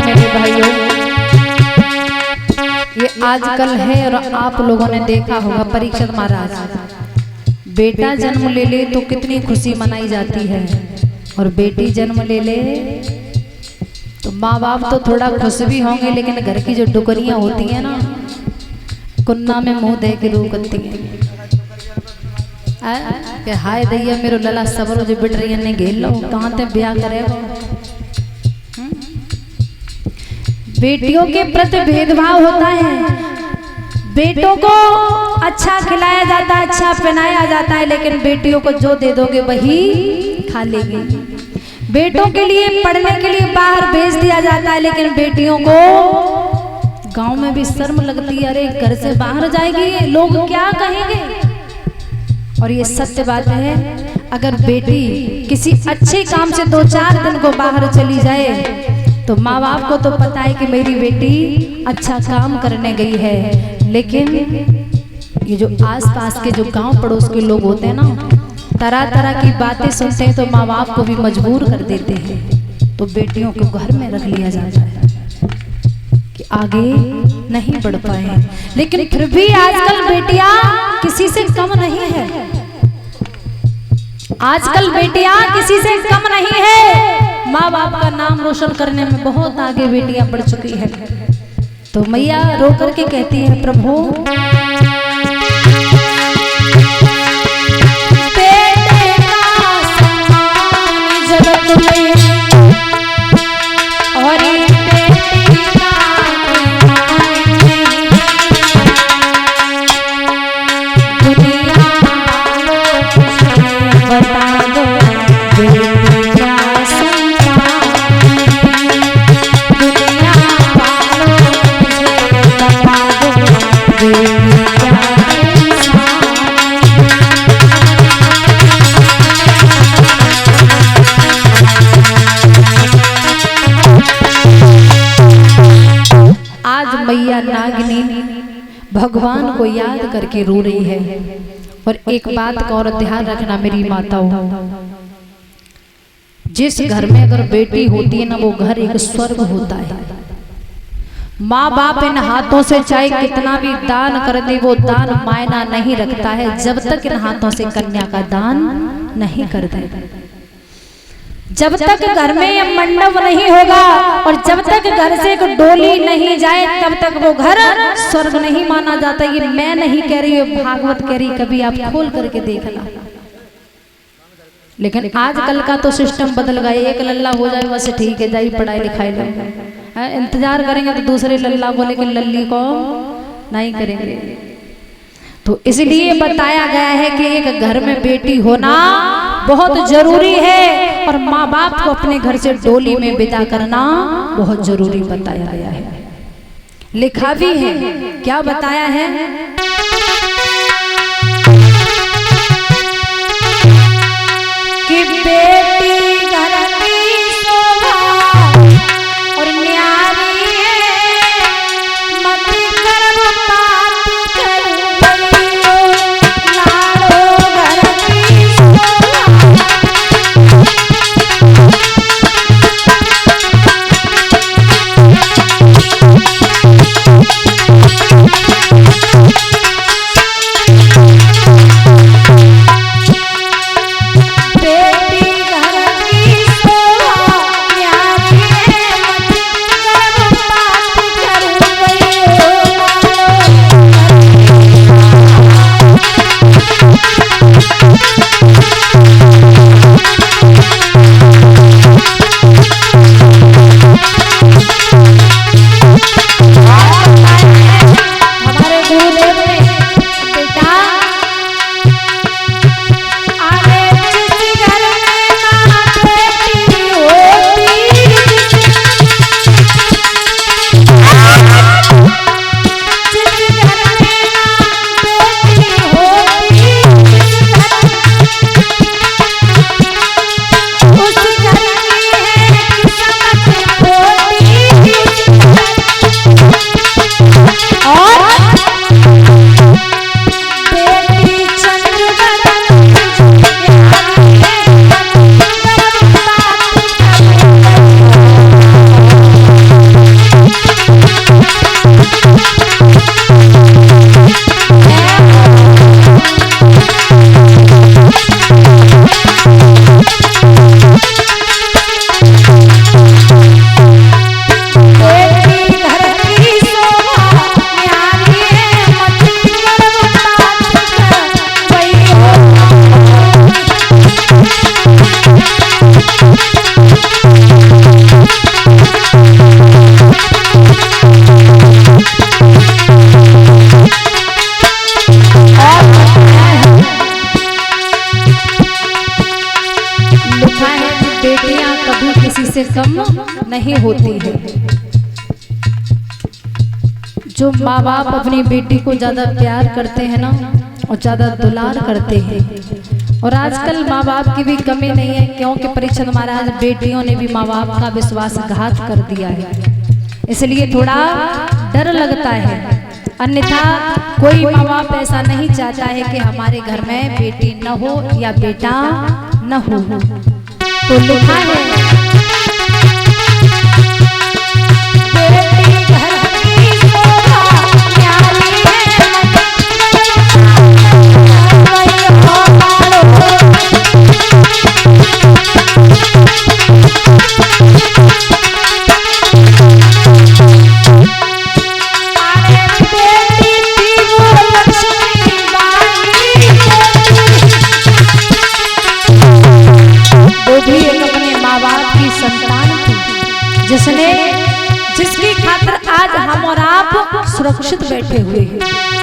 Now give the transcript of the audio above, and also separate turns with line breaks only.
मेरे भाइयों, ये आजकल है और आप लोगों ने देखा होगा। परीक्षित महाराज, बेटा जन्म ले ले तो कितनी खुशी मनाई जाती है, और बेटी जन्म ले ले तो माँ बाप तो थोड़ा खुश भी होंगे, लेकिन घर की जो डुकरियां होती हैं ना, कुन्ना में मुंह दे के रोकती हैं कि हाय दैया मेरो लला सबरो जो बिट रही ने घेर लो, कहाँ ते ब्याह करेगा। बेटियों के प्रति भेदभाव होता है। बेटों को अच्छा खिलाया जाता है, अच्छा पहनाया जाता है, लेकिन बेटियों को जो दे दोगे वही खा लेंगे। बेटों के लिए पढ़ने के लिए बाहर भेज दिया जाता है, लेकिन बेटियों को गांव में भी शर्म लगती है, अरे घर से बाहर जाएगी लोग क्या कहेंगे। और ये सत्य बात है, अगर बेटी किसी अच्छे काम से 2-4 दिन को बाहर चली जाए तो माँ बाप को तो पता है कि मेरी बेटी अच्छा काम करने गई है, लेकिन ये जो आसपास के जो गांव पड़ोस के लोग होते हैं ना, तरह तरह की बातें सुनते हैं तो माँ बाप को भी मजबूर कर देते हैं। तो बेटियों को घर में रख लिया जाता है कि आगे नहीं बढ़ पाए, लेकिन फिर भी आजकल बेटियां किसी से कम नहीं है। आजकल बेटियां किसी से कम नहीं है। माँ बाप का नाम रोशन करने में बहुत आगे बेटियां बढ़ चुकी है। तो मैया रो करके कहती है, प्रभु बेटे का सम्मान जगत में, और बेटी का दुनिया बता दो बेटी का सम्मान, दुनिया बता दो बेटी का आज मैया नागिनी भगवान को याद करके रो रही है। और एक बात का और ध्यान रखना मेरी माताओं, जिस घर में अगर बेटी होती है ना, वो घर एक स्वर्ग होता है। माँ बाप इन हाथों से चाहे कितना भी दान कर दे, वो दान मायना नहीं रखता है जब तक इन हाथों से कन्या का दान नहीं कर दे। जब तक घर में यह मंडप नहीं होगा और जब तक घर से एक डोली नहीं जाए, तब तक वो घर स्वर्ग नहीं माना जाता। ये मैं नहीं कह रही हूँ, भागवत कह रही, कभी आप खोल करके देखना। लेकिन आजकल का तो सिस्टम बदल गया, एक लल्ला हो जाए बस ठीक है, जाइए पढ़ाई लिखाई लो। इंतजार करेंगे तो दूसरे लल्ला को, लेकिन लल्ली को नहीं करेंगे। तो इसलिए बताया गया है कि एक घर में बेटी होना बहुत जरूरी है, और माँ बाप को अपने घर से डोली में विदा करना बहुत जरूरी बताया गया है। लिखा भी है, क्या बताया है, कि बेटी घर की शोभा और न्यारी है, मत गर्भ पात करो, लाड़ो घर की शोभा। बेटी घर कम नहीं होती है। जो माँ बाप अपनी बेटी को ज्यादा प्यार करते हैं ना और ज्यादा दुलार करते हैं, और आजकल माँ बाप की भी कमी नहीं है, क्योंकि परीक्षित महाराज बेटियों ने भी माँ बाप का विश्वासघात कर दिया है, इसलिए थोड़ा डर लगता है। अन्यथा कोई माँ बाप ऐसा नहीं चाहता है कि हमारे घर में बेटी न हो या बेटा न हो। तो लिखा है जिसकी खातिर आज हम और आप सुरक्षित बैठे हुए हैं।